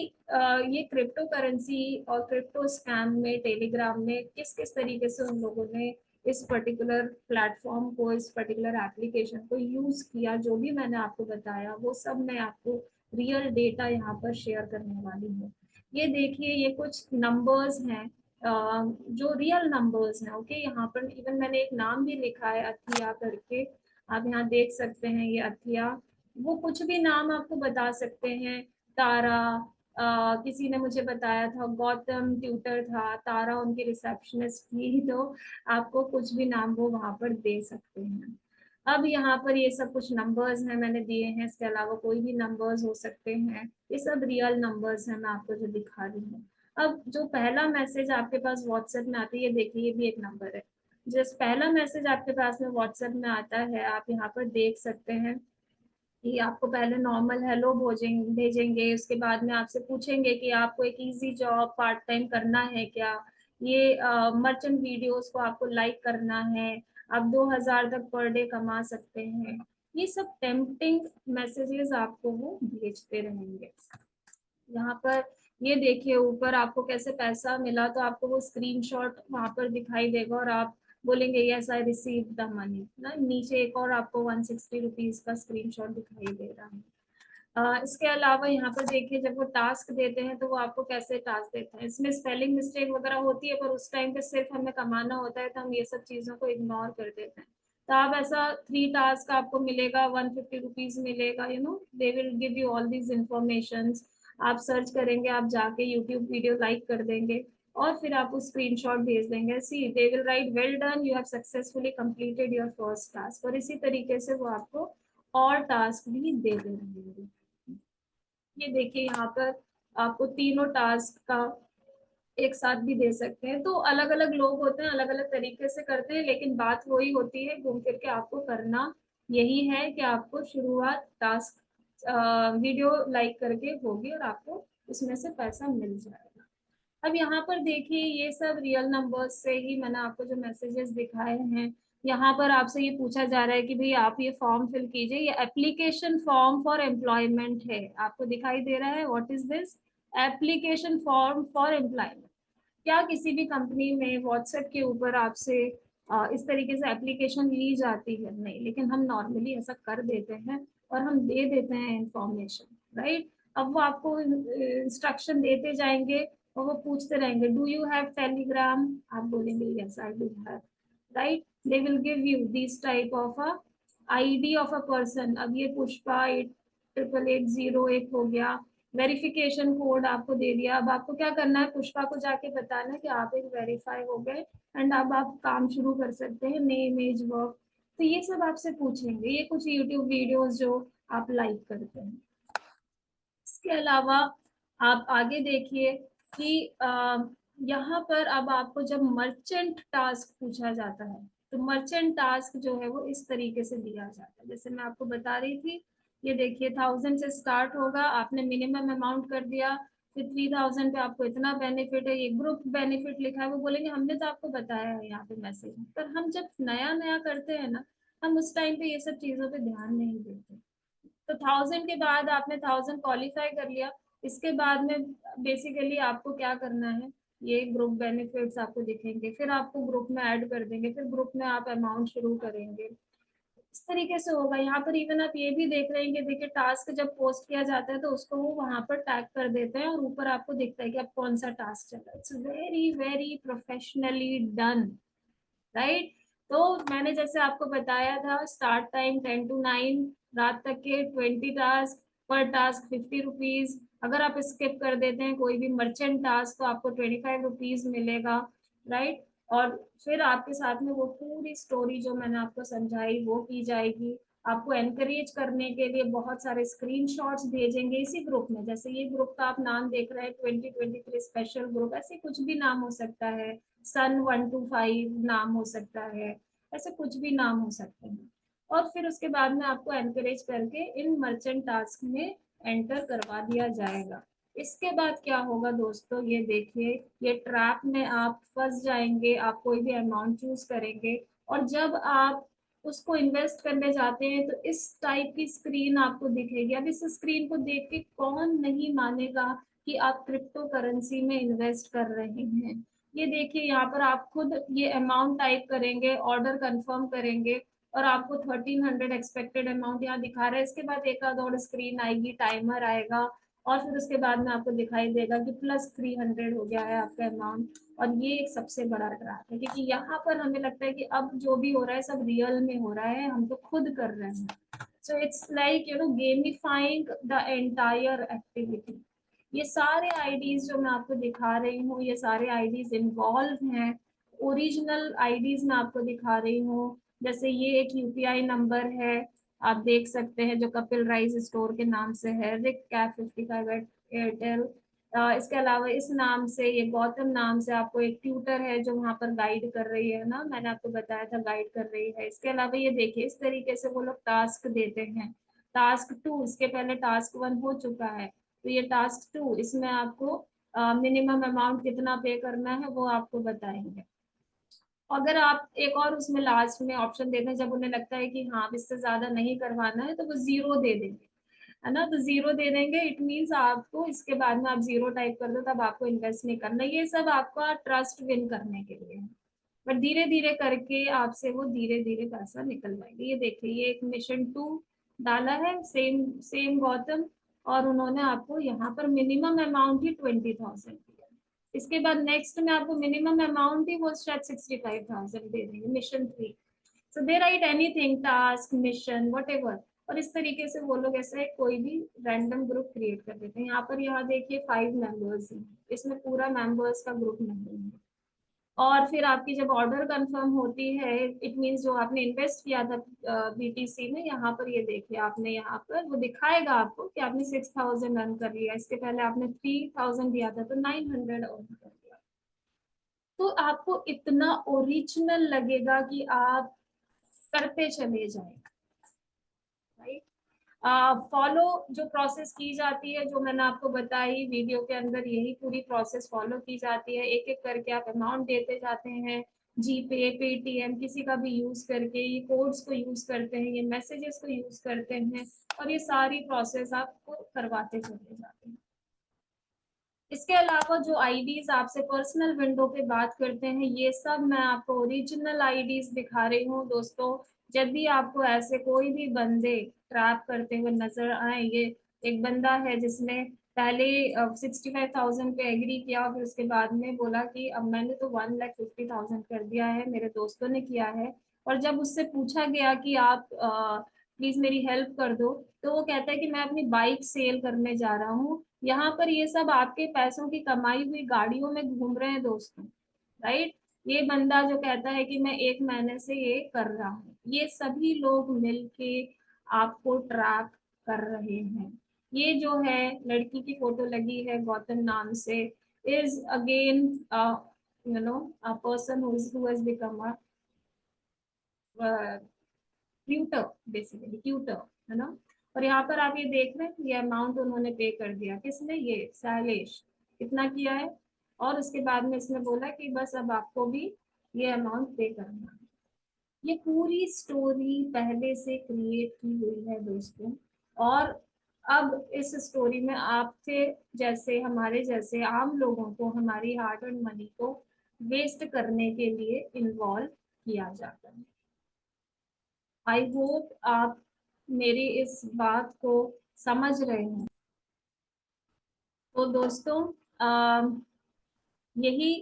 ये क्रिप्टो करेंसी और क्रिप्टो स्कैम में टेलीग्राम में किस किस तरीके से उन लोगों ने इस पर्टिकुलर प्लेटफॉर्म को, इस पर्टिकुलर एप्लीकेशन को यूज किया। जो भी मैंने आपको बताया वो सब मैं आपको रियल डेटा यहाँ पर शेयर करने वाली हूँ। ये देखिए, ये कुछ नंबर्स हैं जो रियल नंबर्स हैं। ओके, यहाँ पर इवन मैंने एक नाम भी लिखा है, अथिया करके, आप यहाँ देख सकते हैं, ये अथिया। वो कुछ भी नाम आपको बता सकते हैं, तारा, किसी ने मुझे बताया था गौतम ट्यूटर था, तारा उनकी रिसेप्शनिस्ट थी, तो आपको कुछ भी नाम वो वहां पर दे सकते हैं। अब यहाँ पर ये सब कुछ नंबर्स हैं मैंने दिए हैं, इसके अलावा कोई भी नंबर्स हो सकते हैं, ये सब रियल नंबर्स हैं मैं आपको जो दिखा रही हूँ। अब जो पहला मैसेज आपके पास व्हाट्सएप में आता है, ये देखिए, ये भी एक नंबर है। जिस पहला मैसेज आपके पास में व्हाट्सएप में आता है, आप यहाँ पर देख सकते हैं कि आपको पहले नॉर्मल हेलो भेजेंगे, उसके बाद में आपसे पूछेंगे कि आपको एक इजी जॉब पार्ट टाइम करना है क्या, ये मर्चेंट वीडियोस को आपको लाइक करना है, आप 2,000 तक पर डे कमा सकते हैं। ये सब टेम्पटिंग मैसेजेस आपको वो भेजते रहेंगे। यहाँ पर ये देखिए ऊपर आपको कैसे पैसा मिला, तो आपको वो स्क्रीनशॉट वहां पर दिखाई देगा और आप बोलेंगे yes I receive the money ना। नीचे एक और आपको 160 रुपीज का स्क्रीनशॉट दिखाई दे रहा है। इसके अलावा यहाँ पर देखिए जब वो टास्क देते हैं तो वो आपको कैसे टास्क देते हैं। इसमें स्पेलिंग मिस्टेक वगैरह होती है, पर उस टाइम पे सिर्फ हमें कमाना होता है तो हम ये सब चीजों को इग्नोर कर देते हैं। तो आप ऐसा 3 टास्क आपको मिलेगा, 150 रुपीज मिलेगा, they will give you all these information. आप सर्च करेंगे, आप जाके यूट्यूब वीडियो लाइक कर देंगे और फिर आप उस स्क्रीनशॉट भेज देंगे। See they will write well done, you have successfully completed your first task, और इसी तरीके से वो आपको और टास्क भी दे देंगे। ये देखिए यहाँ पर आपको तीनों टास्क का एक साथ भी दे सकते हैं। तो अलग अलग लोग होते हैं, अलग अलग तरीके से करते हैं, लेकिन बात वही होती है, घूम फिर के आपको करना यही है कि आपको शुरुआत टास्क वीडियो लाइक करके होगी और आपको उसमें से पैसा मिल जाएगा। अब यहाँ पर देखिए ये सब रियल नंबर्स से ही मैंने आपको जो मैसेजेस दिखाए हैं। यहाँ पर आपसे ये पूछा जा रहा है कि भाई आप ये फॉर्म फिल कीजिए, ये एप्लीकेशन फॉर्म फॉर एम्प्लॉयमेंट है, आपको दिखाई दे रहा है। What is this? Application form for employment. क्या किसी भी कंपनी में व्हाट्सएप के ऊपर आपसे इस तरीके से एप्लीकेशन ली जाती है? नहीं, लेकिन हम नॉर्मली ऐसा कर देते हैं और हम दे देते हैं इंफॉर्मेशन, राइट। अब वो आपको इंस्ट्रक्शन देते जाएंगे और वो पूछते रहेंगे डू यू हैव टेलीग्राम, आप बोलेंगे yes I do have, right. They will give you this type of a ID of a person. अब ये पुष्पा 8880 एक हो गया, वेरिफिकेशन कोड आपको दे दिया। अब आपको क्या करना है, पुष्पा को जाके बताना है कि आप एक वेरीफाई हो गए एंड अब आप काम शुरू कर सकते हैं, नेम एज वर्क। तो ये सब आपसे पूछेंगे, ये कुछ यूट्यूब वीडियोस जो आप लाइक करते हैं। इसके अलावा आप आगे देखिए कि यहाँ पर अब आपको जब मर्चेंट टास्क पूछा जाता है तो मर्चेंट टास्क जो है वो इस तरीके से दिया जाता है, जैसे मैं आपको बता रही थी। ये देखिए 1000 से स्टार्ट होगा, आपने मिनिमम अमाउंट कर दिया, फिर 3000 पे आपको इतना बेनिफिट है, ये ग्रुप बेनिफिट लिखा है। वो बोलेंगे हमने तो आपको बताया है यहाँ पे मैसेज में, पर हम जब नया नया करते हैं ना, हम उस टाइम पे ये सब चीजों पे ध्यान नहीं देते। तो 1000 के बाद आपने 1000 क्वालिफाई कर लिया, इसके बाद में बेसिकली आपको क्या करना है, ये ग्रुप बेनिफिट्स आपको दिखेंगे, फिर आपको ग्रुप में ऐड कर देंगे, फिर ग्रुप में आप अमाउंट शुरू करेंगे। इस तरीके से होगा। यहाँ पर इवन आप ये भी देख रहे हैं कि देखिए टास्क जब पोस्ट किया जाता है तो उसको वो वहां पर टैग कर देते हैं और ऊपर आपको दिखता है कि अब कौन सा टास्क चल रहा है। It's very very professionally done, right. तो मैंने जैसे आपको बताया था स्टार्ट टाइम 10 to 9, रात तक के 20 टास्क, पर टास्क 50 रुपीज। अगर आप स्किप कर देते हैं कोई भी मर्चेंट टास्क तो आपको 25 रुपीज मिलेगा, राइट। और फिर आपके साथ में वो पूरी स्टोरी जो मैंने आपको समझाई वो की जाएगी। आपको एनकरेज करने के लिए बहुत सारे स्क्रीनशॉट्स भेजेंगे इसी ग्रुप में। जैसे ये ग्रुप का आप नाम देख रहे हैं 2023 स्पेशल ग्रुप, ऐसे कुछ भी नाम हो सकता है, सन 125 नाम हो सकता है, ऐसे कुछ भी नाम हो सकते हैं। और फिर उसके बाद में आपको एनकरेज करके इन मर्चेंट टास्क में एंटर करवा दिया जाएगा। इसके बाद क्या होगा दोस्तों, ये देखिए ये ट्रैप में आप फंस जाएंगे। आप कोई भी अमाउंट चूज करेंगे और जब आप उसको इन्वेस्ट करने जाते हैं तो इस टाइप की स्क्रीन आपको दिखेगी। अब इस स्क्रीन को देख के कौन नहीं मानेगा कि आप क्रिप्टो करेंसी में इन्वेस्ट कर रहे हैं। ये देखिए यहाँ पर आप खुद ये अमाउंट टाइप करेंगे, ऑर्डर कंफर्म करेंगे और आपको 1300 एक्सपेक्टेड अमाउंट यहाँ दिखा रहा है। इसके बाद एक आध और स्क्रीन आएगी, टाइमर आएगा और फिर उसके बाद में आपको दिखाई देगा कि +300 हो गया है आपका अमाउंट। और ये एक सबसे बड़ा ट्रैप है, क्योंकि यहाँ पर हमें लगता है कि अब जो भी हो रहा है सब रियल में हो रहा है, हम तो खुद कर रहे हैं। So it's like gamifying the entire activity. ये सारे आईडीज जो मैं आपको दिखा रही हूँ, ये सारे आईडीज इन्वॉल्व हैं। ओरिजिनल आईडीज मैं आपको दिखा रही हूँ। जैसे ये एक यूपीआई नंबर है, आप देख सकते हैं, जो कपिल राइस स्टोर के नाम से है, रिक कैप 55 एट एयरटेल। इसके अलावा इस नाम से, ये गौतम नाम से आपको एक ट्यूटर है जो वहां पर गाइड कर रही है ना, मैंने आपको बताया था गाइड कर रही है। इसके अलावा ये देखिए इस तरीके से वो लोग टास्क देते हैं। टास्क 2, इसके पहले टास्क 1 हो चुका है, तो ये टास्क 2, इसमें आपको मिनिमम अमाउंट कितना पे करना है वो आपको बताएंगे। अगर आप एक और उसमें लास्ट में ऑप्शन देते हैं, जब उन्हें लगता है कि हाँ इससे ज्यादा नहीं करवाना है, तो वो जीरो दे देंगे, है ना। तो जीरो दे देंगे, इट मीन्स आपको इसके बाद में आप जीरो टाइप कर दो, तब आपको इन्वेस्ट नहीं करना। ये सब आपका ट्रस्ट विन करने के लिए है, बट धीरे धीरे करके आपसे वो धीरे धीरे पैसा निकलवाएंगे। ये देखिए, ये एक मिशन 2 डाला है, सेम सेम गौतम, और उन्होंने आपको यहाँ पर मिनिमम अमाउंट ही 20,000 दिया। इसके बाद नेक्स्ट में आपको मिनिमम अमाउंट ही वो शायद 65,000 दे देंगे, mission 3। So they right anything, task, mission, what. और इस तरीके से वो लोग ऐसे कोई भी रैंडम ग्रुप क्रिएट कर देते हैं। यहाँ पर यहाँ देखिए 5 मेंबर्स हैं, इसमें पूरा मेंबर्स का ग्रुप नहीं है। और फिर आपकी जब ऑर्डर कंफर्म होती है, इट मींस जो आपने इन्वेस्ट किया था बीटीसी में, यहाँ पर ये देखिए, आपने यहाँ पर वो दिखाएगा आपको कि आपने 6,000 अर्न कर लिया। इसके पहले आपने 3,000 दिया था, तो 900 अर्न कर लिया। तो आपको इतना ओरिजिनल लगेगा कि आप करते चले जाएंगे, राइट। फॉलो जो प्रोसेस की जाती है, जो मैंने आपको बताई वीडियो के अंदर, यही पूरी प्रोसेस फॉलो की जाती है। एक एक करके आप अमाउंट देते जाते हैं, जीपे, पेटीएम, किसी का भी यूज करके, ये कोड्स को यूज करते हैं, ये मैसेजेस को यूज करते हैं, और ये सारी प्रोसेस आपको करवाते चले जाते हैं। इसके अलावा जो आईडीज आपसे पर्सनल विंडो पे बात करते हैं, ये सब मैं आपको ओरिजिनल आईडीज दिखा रही हूँ दोस्तों। जब भी आपको ऐसे कोई भी बंदे ट्रैप करते हुए नजर आए, ये एक बंदा है जिसने पहले 65,000 पे एग्री किया, फिर उसके बाद में बोला कि अब मैंने तो 1,50,000 कर दिया है, मेरे दोस्तों ने किया है। और जब उससे पूछा गया कि आप प्लीज मेरी हेल्प कर दो, तो वो कहता है कि मैं अपनी बाइक सेल करने जा रहा हूँ। यहाँ पर ये सब आपके पैसों की कमाई हुई गाड़ियों में घूम रहे हैं दोस्तों, राइट। ये बंदा जो कहता है कि मैं 1 महीने से ये कर रहा हूँ, ये सभी लोग मिलके आपको ट्रैप कर रहे हैं। ये जो है लड़की की फोटो लगी है गौतम नाम से, is again a person who has become a tutor, basically tutor, है ना। और यहाँ पर आप ये देख रहे हैं, ये अमाउंट उन्होंने पे कर दिया, किसने, ये शैलेश, कितना किया है। और उसके बाद में इसने बोला कि बस अब आपको भी ये अमाउंट पे करना है। ये पूरी स्टोरी पहले से क्रिएट की हुई है दोस्तों। और अब इस स्टोरी में आपसे जैसे, हमारे जैसे आम लोगों को हमारी हार्ड एंड मनी को वेस्ट करने के लिए इन्वॉल्व किया जाता है। आई होप आप मेरी इस बात को समझ रहे हैं। तो दोस्तों, यही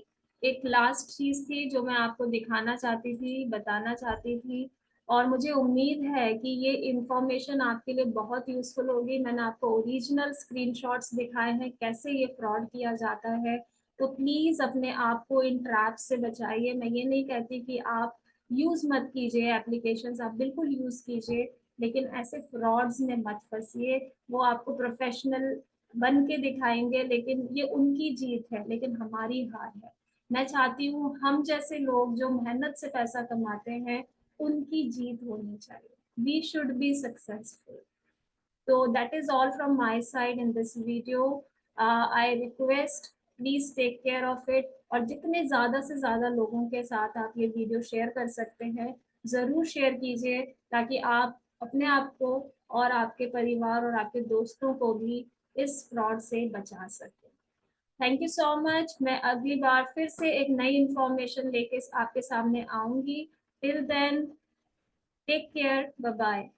एक लास्ट चीज थी जो मैं आपको दिखाना चाहती थी, बताना चाहती थी। और मुझे उम्मीद है कि ये इंफॉर्मेशन आपके लिए बहुत यूजफुल होगी। मैंने आपको ओरिजिनल स्क्रीनशॉट्स दिखाए हैं कैसे ये फ्रॉड किया जाता है। तो प्लीज अपने आप को इन ट्रैप्स से बचाइए। मैं ये नहीं कहती कि आप यूज मत कीजिए एप्लीकेशंस, आप बिल्कुल यूज कीजिए, लेकिन ऐसे फ्रॉड्स में मत फंसिए। वो आपको प्रोफेशनल बन के दिखाएंगे, लेकिन ये उनकी जीत है, लेकिन हमारी हार है। मैं चाहती हूँ हम जैसे लोग जो मेहनत से पैसा कमाते हैं, उनकी जीत होनी चाहिए। We should be successful. तो that is all from my side in this video. I request, please take care of it. और जितने ज्यादा से ज्यादा लोगों के साथ आप ये वीडियो शेयर कर सकते हैं, जरूर शेयर कीजिए, ताकि आप अपने आप को और आपके परिवार और आपके दोस्तों को भी इस फ्रॉड से बचा सके। Thank you so much. मैं अगली बार फिर से एक नई इंफॉर्मेशन लेके आपके सामने आऊंगी। Till then, take care, bye bye.